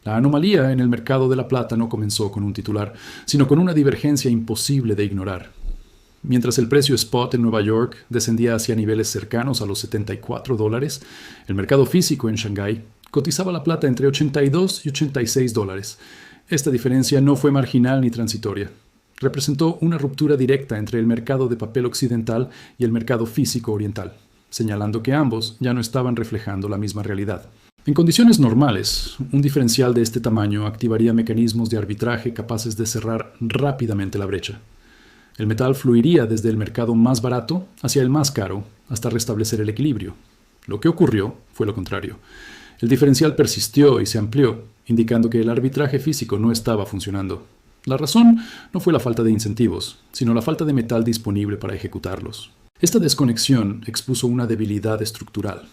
La anomalía en el mercado de la plata no comenzó con un titular, sino con una divergencia imposible de ignorar. Mientras el precio spot en Nueva York descendía hacia niveles cercanos a los $74, el mercado físico en Shanghái cotizaba la plata entre $82 y $86. Esta diferencia no fue marginal ni transitoria. Representó una ruptura directa entre el mercado de papel occidental y el mercado físico oriental, señalando que ambos ya no estaban reflejando la misma realidad. En condiciones normales, un diferencial de este tamaño activaría mecanismos de arbitraje capaces de cerrar rápidamente la brecha. El metal fluiría desde el mercado más barato hacia el más caro hasta restablecer el equilibrio. Lo que ocurrió fue lo contrario. El diferencial persistió y se amplió, indicando que el arbitraje físico no estaba funcionando. La razón no fue la falta de incentivos, sino la falta de metal disponible para ejecutarlos. Esta desconexión expuso una debilidad estructural.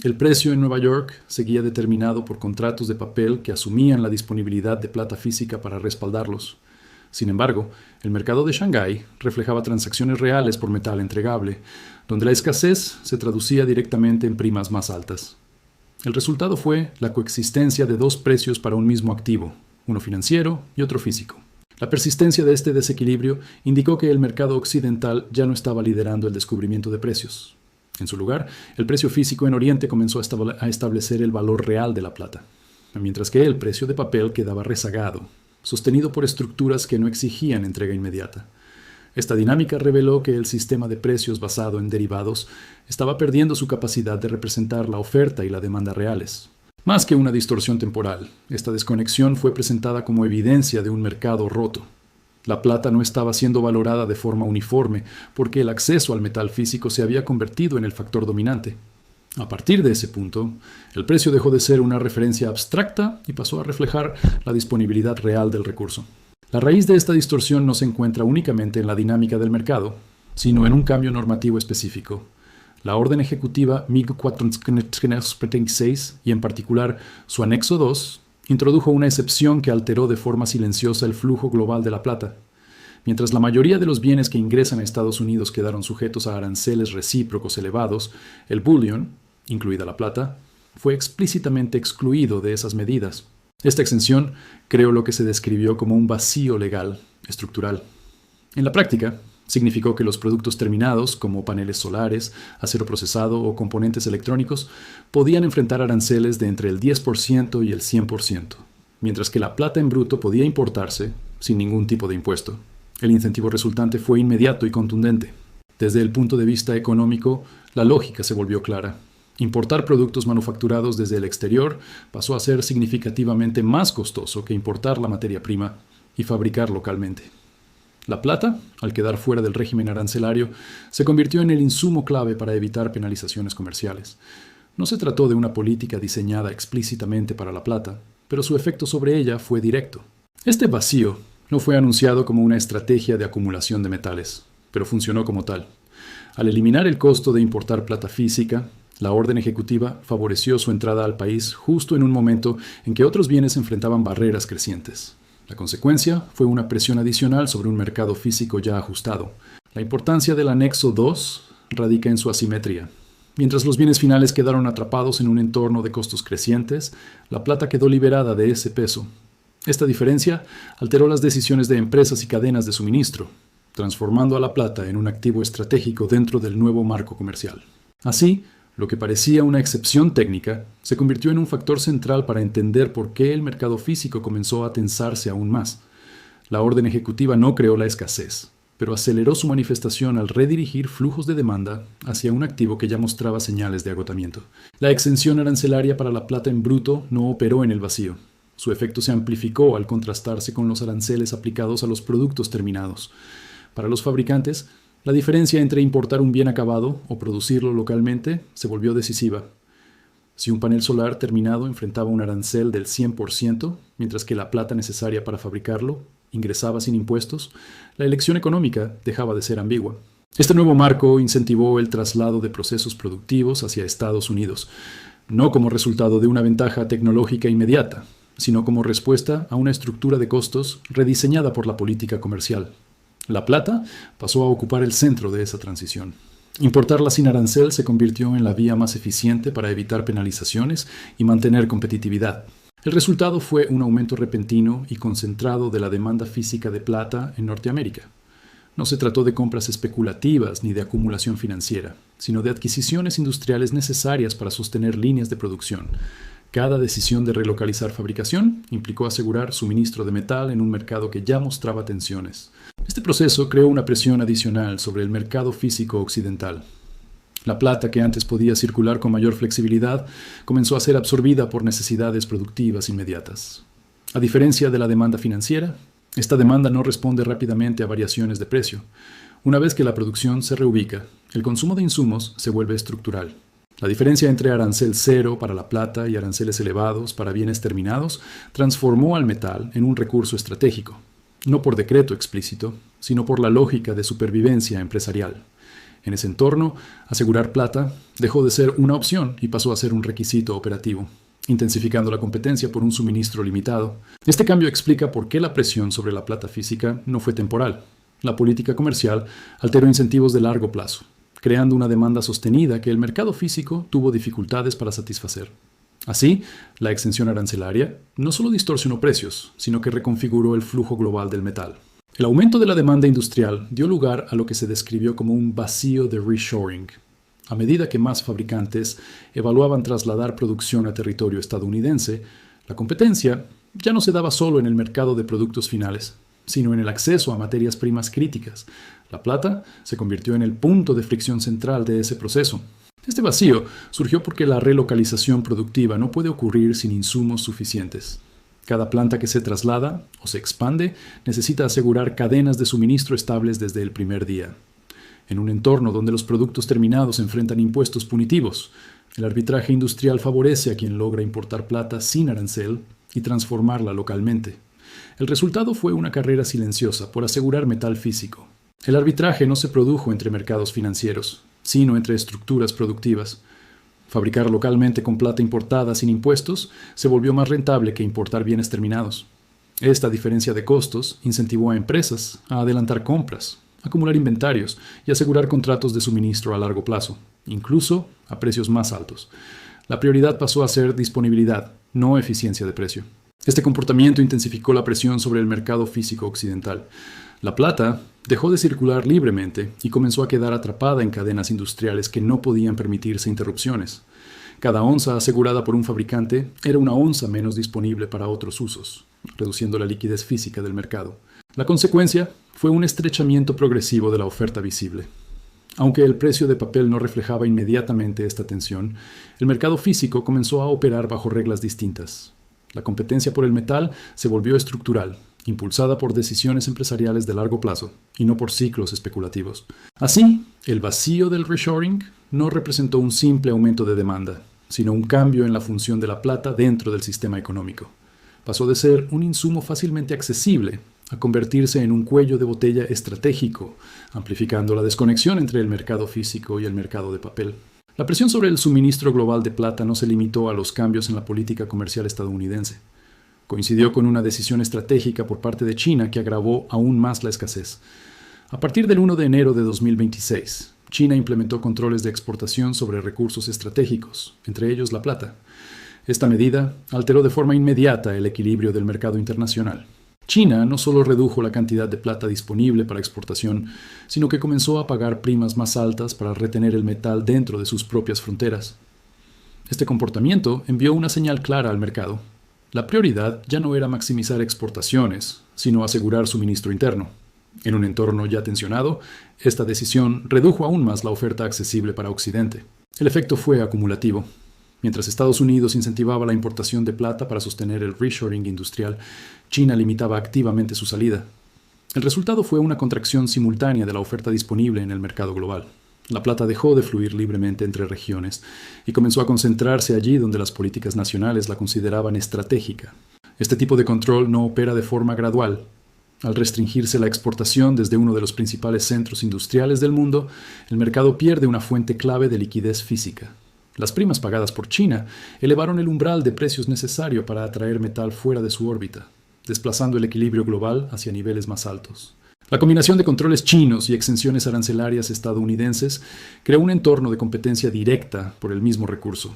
El precio en Nueva York seguía determinado por contratos de papel que asumían la disponibilidad de plata física para respaldarlos. Sin embargo, el mercado de Shanghái reflejaba transacciones reales por metal entregable, donde la escasez se traducía directamente en primas más altas. El resultado fue la coexistencia de dos precios para un mismo activo, uno financiero y otro físico. La persistencia de este desequilibrio indicó que el mercado occidental ya no estaba liderando el descubrimiento de precios. En su lugar, el precio físico en Oriente comenzó a establecer el valor real de la plata, mientras que el precio de papel quedaba rezagado, sostenido por estructuras que no exigían entrega inmediata. Esta dinámica reveló que el sistema de precios basado en derivados estaba perdiendo su capacidad de representar la oferta y la demanda reales. Más que una distorsión temporal, esta desconexión fue presentada como evidencia de un mercado roto. La plata no estaba siendo valorada de forma uniforme porque el acceso al metal físico se había convertido en el factor dominante. A partir de ese punto, el precio dejó de ser una referencia abstracta y pasó a reflejar la disponibilidad real del recurso. La raíz de esta distorsión no se encuentra únicamente en la dinámica del mercado, sino en un cambio normativo específico. La Orden Ejecutiva 1436, y en particular su Anexo 2, introdujo una excepción que alteró de forma silenciosa el flujo global de la plata. Mientras la mayoría de los bienes que ingresan a Estados Unidos quedaron sujetos a aranceles recíprocos elevados, el bullion, incluida la plata, fue explícitamente excluido de esas medidas. Esta exención creó lo que se describió como un vacío legal, estructural. En la práctica, significó que los productos terminados, como paneles solares, acero procesado o componentes electrónicos, podían enfrentar aranceles de entre el 10% y el 100%, mientras que la plata en bruto podía importarse sin ningún tipo de impuesto. El incentivo resultante fue inmediato y contundente. Desde el punto de vista económico, la lógica se volvió clara. Importar productos manufacturados desde el exterior pasó a ser significativamente más costoso que importar la materia prima y fabricar localmente. La plata, al quedar fuera del régimen arancelario, se convirtió en el insumo clave para evitar penalizaciones comerciales. No se trató de una política diseñada explícitamente para la plata, pero su efecto sobre ella fue directo. Este vacío no fue anunciado como una estrategia de acumulación de metales, pero funcionó como tal. Al eliminar el costo de importar plata física, la Orden Ejecutiva favoreció su entrada al país justo en un momento en que otros bienes enfrentaban barreras crecientes. La consecuencia fue una presión adicional sobre un mercado físico ya ajustado. La importancia del Anexo 2 radica en su asimetría. Mientras los bienes finales quedaron atrapados en un entorno de costos crecientes, la plata quedó liberada de ese peso. Esta diferencia alteró las decisiones de empresas y cadenas de suministro, transformando a la plata en un activo estratégico dentro del nuevo marco comercial. Así, lo que parecía una excepción técnica se convirtió en un factor central para entender por qué el mercado físico comenzó a tensarse aún más. La Orden Ejecutiva no creó la escasez, pero aceleró su manifestación al redirigir flujos de demanda hacia un activo que ya mostraba señales de agotamiento. La exención arancelaria para la plata en bruto no operó en el vacío. Su efecto se amplificó al contrastarse con los aranceles aplicados a los productos terminados. Para los fabricantes, la diferencia entre importar un bien acabado o producirlo localmente se volvió decisiva. Si un panel solar terminado enfrentaba un arancel del 100%, mientras que la plata necesaria para fabricarlo ingresaba sin impuestos, la elección económica dejaba de ser ambigua. Este nuevo marco incentivó el traslado de procesos productivos hacia Estados Unidos, no como resultado de una ventaja tecnológica inmediata, sino como respuesta a una estructura de costos rediseñada por la política comercial. La plata pasó a ocupar el centro de esa transición. Importarla sin arancel se convirtió en la vía más eficiente para evitar penalizaciones y mantener competitividad. El resultado fue un aumento repentino y concentrado de la demanda física de plata en Norteamérica. No se trató de compras especulativas ni de acumulación financiera, sino de adquisiciones industriales necesarias para sostener líneas de producción. Cada decisión de relocalizar fabricación implicó asegurar suministro de metal en un mercado que ya mostraba tensiones. Este proceso creó una presión adicional sobre el mercado físico occidental. La plata, que antes podía circular con mayor flexibilidad, comenzó a ser absorbida por necesidades productivas inmediatas. A diferencia de la demanda financiera, esta demanda no responde rápidamente a variaciones de precio. Una vez que la producción se reubica, el consumo de insumos se vuelve estructural. La diferencia entre arancel cero para la plata y aranceles elevados para bienes terminados transformó al metal en un recurso estratégico, no por decreto explícito, sino por la lógica de supervivencia empresarial. En ese entorno, asegurar plata dejó de ser una opción y pasó a ser un requisito operativo, intensificando la competencia por un suministro limitado. Este cambio explica por qué la presión sobre la plata física no fue temporal. La política comercial alteró incentivos de largo plazo, creando una demanda sostenida que el mercado físico tuvo dificultades para satisfacer. Así, la exención arancelaria no solo distorsionó precios, sino que reconfiguró el flujo global del metal. El aumento de la demanda industrial dio lugar a lo que se describió como un vacío de reshoring. A medida que más fabricantes evaluaban trasladar producción a territorio estadounidense, la competencia ya no se daba solo en el mercado de productos finales, sino en el acceso a materias primas críticas. La plata se convirtió en el punto de fricción central de ese proceso. Este vacío surgió porque la relocalización productiva no puede ocurrir sin insumos suficientes. Cada planta que se traslada o se expande necesita asegurar cadenas de suministro estables desde el primer día. En un entorno donde los productos terminados enfrentan impuestos punitivos, el arbitraje industrial favorece a quien logra importar plata sin arancel y transformarla localmente. El resultado fue una carrera silenciosa por asegurar metal físico. El arbitraje no se produjo entre mercados financieros, sino entre estructuras productivas. Fabricar localmente con plata importada sin impuestos se volvió más rentable que importar bienes terminados. Esta diferencia de costos incentivó a empresas a adelantar compras, acumular inventarios y asegurar contratos de suministro a largo plazo, incluso a precios más altos. La prioridad pasó a ser disponibilidad, no eficiencia de precio. Este comportamiento intensificó la presión sobre el mercado físico occidental. La plata dejó de circular libremente y comenzó a quedar atrapada en cadenas industriales que no podían permitirse interrupciones. Cada onza asegurada por un fabricante era una onza menos disponible para otros usos, reduciendo la liquidez física del mercado. La consecuencia fue un estrechamiento progresivo de la oferta visible. Aunque el precio de papel no reflejaba inmediatamente esta tensión, el mercado físico comenzó a operar bajo reglas distintas. La competencia por el metal se volvió estructural, impulsada por decisiones empresariales de largo plazo y no por ciclos especulativos. Así, el vacío del reshoring no representó un simple aumento de demanda, sino un cambio en la función de la plata dentro del sistema económico. Pasó de ser un insumo fácilmente accesible a convertirse en un cuello de botella estratégico, amplificando la desconexión entre el mercado físico y el mercado de papel. La presión sobre el suministro global de plata no se limitó a los cambios en la política comercial estadounidense. Coincidió con una decisión estratégica por parte de China que agravó aún más la escasez. A partir del 1 de enero de 2026, China implementó controles de exportación sobre recursos estratégicos, entre ellos la plata. Esta medida alteró de forma inmediata el equilibrio del mercado internacional. China no solo redujo la cantidad de plata disponible para exportación, sino que comenzó a pagar primas más altas para retener el metal dentro de sus propias fronteras. Este comportamiento envió una señal clara al mercado. La prioridad ya no era maximizar exportaciones, sino asegurar suministro interno. En un entorno ya tensionado, esta decisión redujo aún más la oferta accesible para Occidente. El efecto fue acumulativo. Mientras Estados Unidos incentivaba la importación de plata para sostener el reshoring industrial, China limitaba activamente su salida. El resultado fue una contracción simultánea de la oferta disponible en el mercado global. La plata dejó de fluir libremente entre regiones y comenzó a concentrarse allí donde las políticas nacionales la consideraban estratégica. Este tipo de control no opera de forma gradual. Al restringirse la exportación desde uno de los principales centros industriales del mundo, el mercado pierde una fuente clave de liquidez física. Las primas pagadas por China elevaron el umbral de precios necesario para atraer metal fuera de su órbita, desplazando el equilibrio global hacia niveles más altos. La combinación de controles chinos y exenciones arancelarias estadounidenses creó un entorno de competencia directa por el mismo recurso.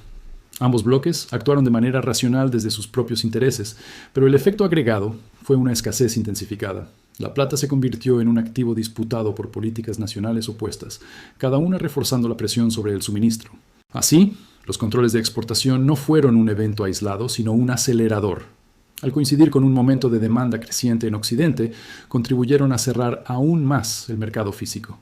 Ambos bloques actuaron de manera racional desde sus propios intereses, pero el efecto agregado fue una escasez intensificada. La plata se convirtió en un activo disputado por políticas nacionales opuestas, cada una reforzando la presión sobre el suministro. Así, los controles de exportación no fueron un evento aislado, sino un acelerador. Al coincidir con un momento de demanda creciente en Occidente, contribuyeron a cerrar aún más el mercado físico.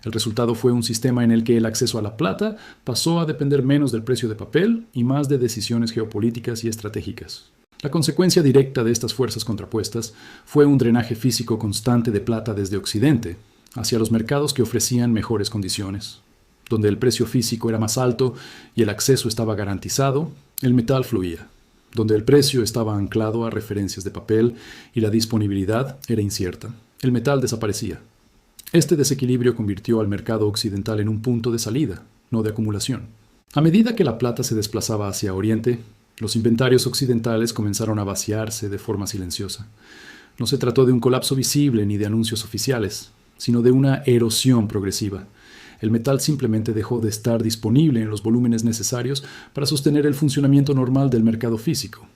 El resultado fue un sistema en el que el acceso a la plata pasó a depender menos del precio de papel y más de decisiones geopolíticas y estratégicas. La consecuencia directa de estas fuerzas contrapuestas fue un drenaje físico constante de plata desde Occidente hacia los mercados que ofrecían mejores condiciones. Donde el precio físico era más alto y el acceso estaba garantizado, el metal fluía. Donde el precio estaba anclado a referencias de papel y la disponibilidad era incierta, el metal desaparecía. Este desequilibrio convirtió al mercado occidental en un punto de salida, no de acumulación. A medida que la plata se desplazaba hacia Oriente, los inventarios occidentales comenzaron a vaciarse de forma silenciosa. No se trató de un colapso visible ni de anuncios oficiales, sino de una erosión progresiva. El metal simplemente dejó de estar disponible en los volúmenes necesarios para sostener el funcionamiento normal del mercado físico.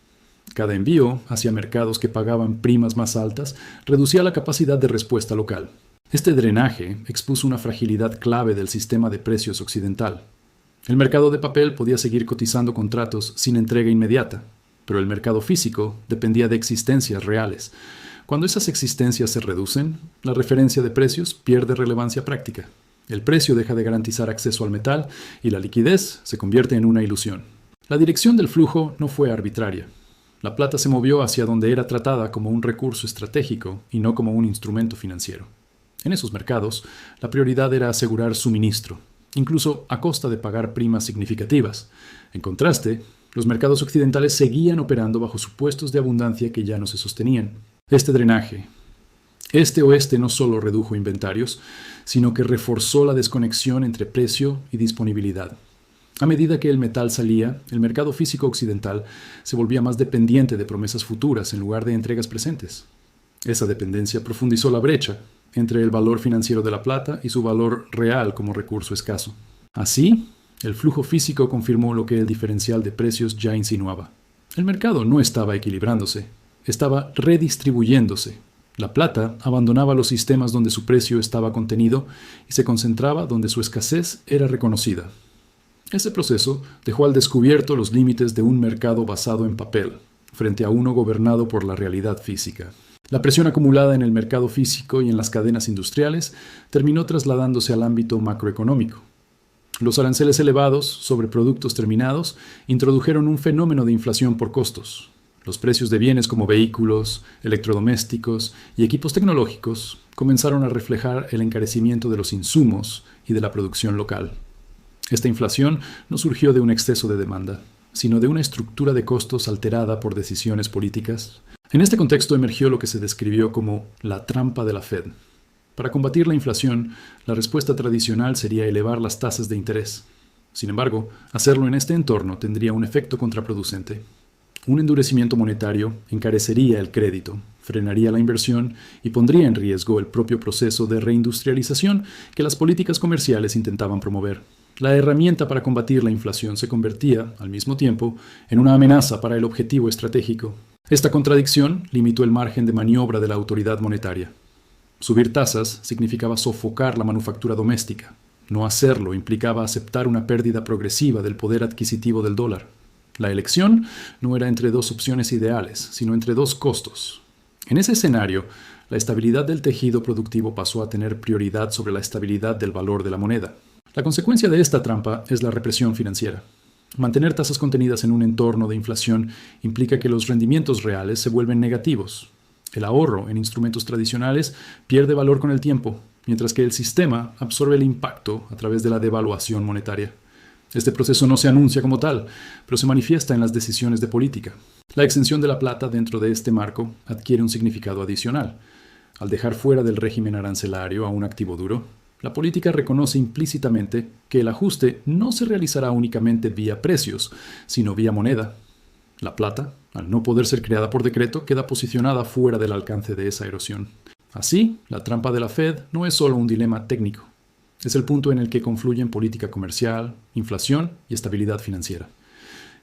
Cada envío hacia mercados que pagaban primas más altas reducía la capacidad de respuesta local. Este drenaje expuso una fragilidad clave del sistema de precios occidental. El mercado de papel podía seguir cotizando contratos sin entrega inmediata, pero el mercado físico dependía de existencias reales. Cuando esas existencias se reducen, la referencia de precios pierde relevancia práctica. El precio deja de garantizar acceso al metal y la liquidez se convierte en una ilusión. La dirección del flujo no fue arbitraria. La plata se movió hacia donde era tratada como un recurso estratégico y no como un instrumento financiero. En esos mercados, la prioridad era asegurar suministro, incluso a costa de pagar primas significativas. En contraste, los mercados occidentales seguían operando bajo supuestos de abundancia que ya no se sostenían. Este drenaje, este-oeste no solo redujo inventarios, sino que reforzó la desconexión entre precio y disponibilidad. A medida que el metal salía, el mercado físico occidental se volvía más dependiente de promesas futuras en lugar de entregas presentes. Esa dependencia profundizó la brecha entre el valor financiero de la plata y su valor real como recurso escaso. Así, el flujo físico confirmó lo que el diferencial de precios ya insinuaba. El mercado no estaba equilibrándose, estaba redistribuyéndose. La plata abandonaba los sistemas donde su precio estaba contenido y se concentraba donde su escasez era reconocida. Ese proceso dejó al descubierto los límites de un mercado basado en papel, frente a uno gobernado por la realidad física. La presión acumulada en el mercado físico y en las cadenas industriales terminó trasladándose al ámbito macroeconómico. Los aranceles elevados sobre productos terminados introdujeron un fenómeno de inflación por costos. Los precios de bienes como vehículos, electrodomésticos y equipos tecnológicos comenzaron a reflejar el encarecimiento de los insumos y de la producción local. Esta inflación no surgió de un exceso de demanda, sino de una estructura de costos alterada por decisiones políticas. En este contexto emergió lo que se describió como la trampa de la Fed. Para combatir la inflación, la respuesta tradicional sería elevar las tasas de interés. Sin embargo, hacerlo en este entorno tendría un efecto contraproducente. Un endurecimiento monetario encarecería el crédito, frenaría la inversión y pondría en riesgo el propio proceso de reindustrialización que las políticas comerciales intentaban promover. La herramienta para combatir la inflación se convertía, al mismo tiempo, en una amenaza para el objetivo estratégico. Esta contradicción limitó el margen de maniobra de la autoridad monetaria. Subir tasas significaba sofocar la manufactura doméstica. No hacerlo implicaba aceptar una pérdida progresiva del poder adquisitivo del dólar. La elección no era entre dos opciones ideales, sino entre dos costos. En ese escenario, la estabilidad del tejido productivo pasó a tener prioridad sobre la estabilidad del valor de la moneda. La consecuencia de esta trampa es la represión financiera. Mantener tasas contenidas en un entorno de inflación implica que los rendimientos reales se vuelven negativos. El ahorro en instrumentos tradicionales pierde valor con el tiempo, mientras que el sistema absorbe el impacto a través de la devaluación monetaria. Este proceso no se anuncia como tal, pero se manifiesta en las decisiones de política. La exención de la plata dentro de este marco adquiere un significado adicional. Al dejar fuera del régimen arancelario a un activo duro, la política reconoce implícitamente que el ajuste no se realizará únicamente vía precios, sino vía moneda. La plata, al no poder ser creada por decreto, queda posicionada fuera del alcance de esa erosión. Así, la trampa de la Fed no es solo un dilema técnico. Es el punto en el que confluyen política comercial, inflación y estabilidad financiera.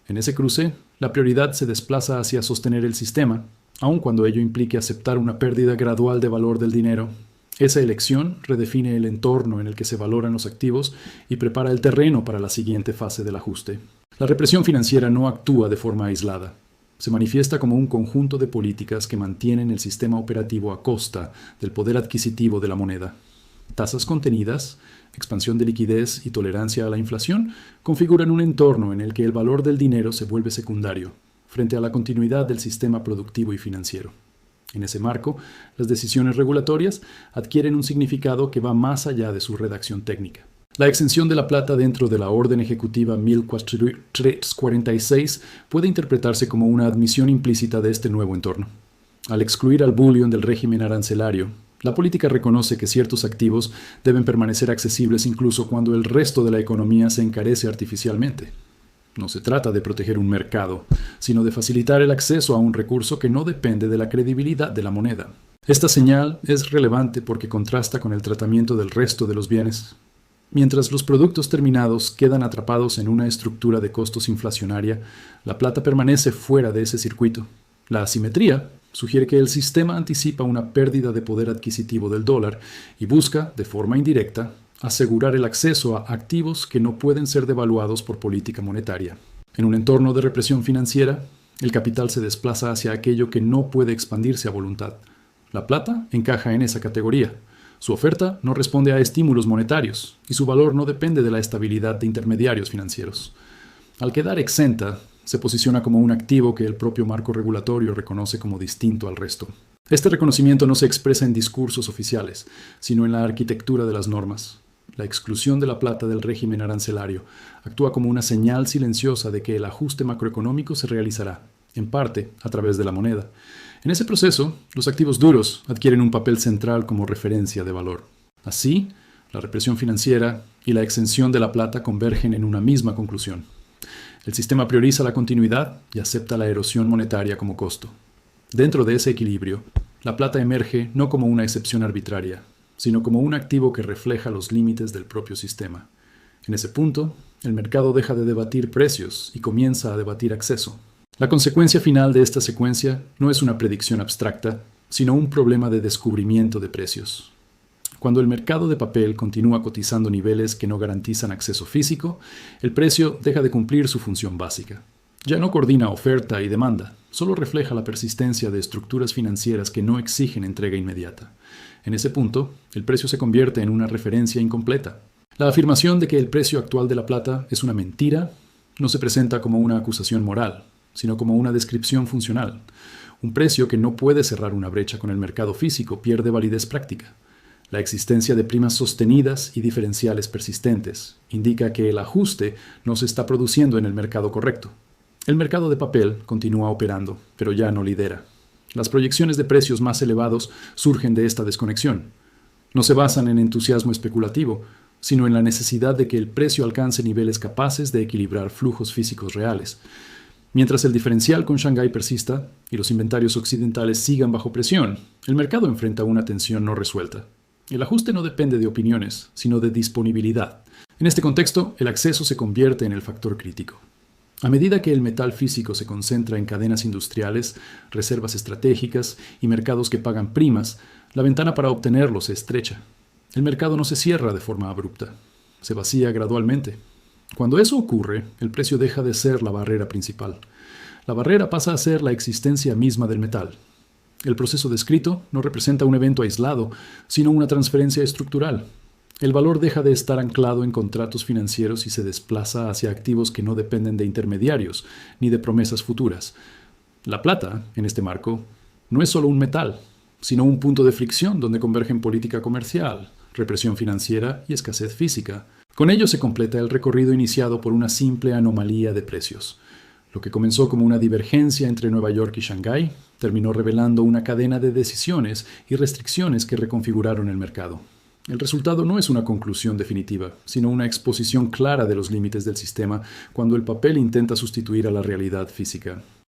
En ese cruce, la prioridad se desplaza hacia sostener el sistema, aun cuando ello implique aceptar una pérdida gradual de valor del dinero. Esa elección redefine el entorno en el que se valoran los activos y prepara el terreno para la siguiente fase del ajuste. La represión financiera no actúa de forma aislada. Se manifiesta como un conjunto de políticas que mantienen el sistema operativo a costa del poder adquisitivo de la moneda. Tasas contenidas, expansión de liquidez y tolerancia a la inflación configuran un entorno en el que el valor del dinero se vuelve secundario, frente a la continuidad del sistema productivo y financiero. En ese marco, las decisiones regulatorias adquieren un significado que va más allá de su redacción técnica. La exención de la plata dentro de la Orden Ejecutiva 1446 puede interpretarse como una admisión implícita de este nuevo entorno. Al excluir al bullion del régimen arancelario, la política reconoce que ciertos activos deben permanecer accesibles incluso cuando el resto de la economía se encarece artificialmente. No se trata de proteger un mercado, sino de facilitar el acceso a un recurso que no depende de la credibilidad de la moneda. Esta señal es relevante porque contrasta con el tratamiento del resto de los bienes. Mientras los productos terminados quedan atrapados en una estructura de costos inflacionaria, la plata permanece fuera de ese circuito. La asimetría sugiere que el sistema anticipa una pérdida de poder adquisitivo del dólar y busca, de forma indirecta, asegurar el acceso a activos que no pueden ser devaluados por política monetaria. En un entorno de represión financiera, el capital se desplaza hacia aquello que no puede expandirse a voluntad. La plata encaja en esa categoría. Su oferta no responde a estímulos monetarios y su valor no depende de la estabilidad de intermediarios financieros. Al quedar exenta, se posiciona como un activo que el propio marco regulatorio reconoce como distinto al resto. Este reconocimiento no se expresa en discursos oficiales, sino en la arquitectura de las normas. La exclusión de la plata del régimen arancelario actúa como una señal silenciosa de que el ajuste macroeconómico se realizará, en parte, a través de la moneda. En ese proceso, los activos duros adquieren un papel central como referencia de valor. Así, la represión financiera y la exención de la plata convergen en una misma conclusión. El sistema prioriza la continuidad y acepta la erosión monetaria como costo. Dentro de ese equilibrio, la plata emerge no como una excepción arbitraria, sino como un activo que refleja los límites del propio sistema. En ese punto, el mercado deja de debatir precios y comienza a debatir acceso. La consecuencia final de esta secuencia no es una predicción abstracta, sino un problema de descubrimiento de precios. Cuando el mercado de papel continúa cotizando niveles que no garantizan acceso físico, el precio deja de cumplir su función básica. Ya no coordina oferta y demanda, solo refleja la persistencia de estructuras financieras que no exigen entrega inmediata. En ese punto, el precio se convierte en una referencia incompleta. La afirmación de que el precio actual de la plata es una mentira no se presenta como una acusación moral, sino como una descripción funcional. Un precio que no puede cerrar una brecha con el mercado físico pierde validez práctica. La existencia de primas sostenidas y diferenciales persistentes indica que el ajuste no se está produciendo en el mercado correcto. El mercado de papel continúa operando, pero ya no lidera. Las proyecciones de precios más elevados surgen de esta desconexión. No se basan en entusiasmo especulativo, sino en la necesidad de que el precio alcance niveles capaces de equilibrar flujos físicos reales. Mientras el diferencial con Shanghái persista y los inventarios occidentales sigan bajo presión, el mercado enfrenta una tensión no resuelta. El ajuste no depende de opiniones, sino de disponibilidad. En este contexto, el acceso se convierte en el factor crítico. A medida que el metal físico se concentra en cadenas industriales, reservas estratégicas y mercados que pagan primas, la ventana para obtenerlo se estrecha. El mercado no se cierra de forma abrupta, se vacía gradualmente. Cuando eso ocurre, el precio deja de ser la barrera principal. La barrera pasa a ser la existencia misma del metal. El proceso descrito no representa un evento aislado, sino una transferencia estructural. El valor deja de estar anclado en contratos financieros y se desplaza hacia activos que no dependen de intermediarios ni de promesas futuras. La plata, en este marco, no es solo un metal, sino un punto de fricción donde convergen política comercial, represión financiera y escasez física. Con ello se completa el recorrido iniciado por una simple anomalía de precios. Lo que comenzó como una divergencia entre Nueva York y Shanghái terminó revelando una cadena de decisiones y restricciones que reconfiguraron el mercado. El resultado no es una conclusión definitiva, sino una exposición clara de los límites del sistema cuando el papel intenta sustituir a la realidad física.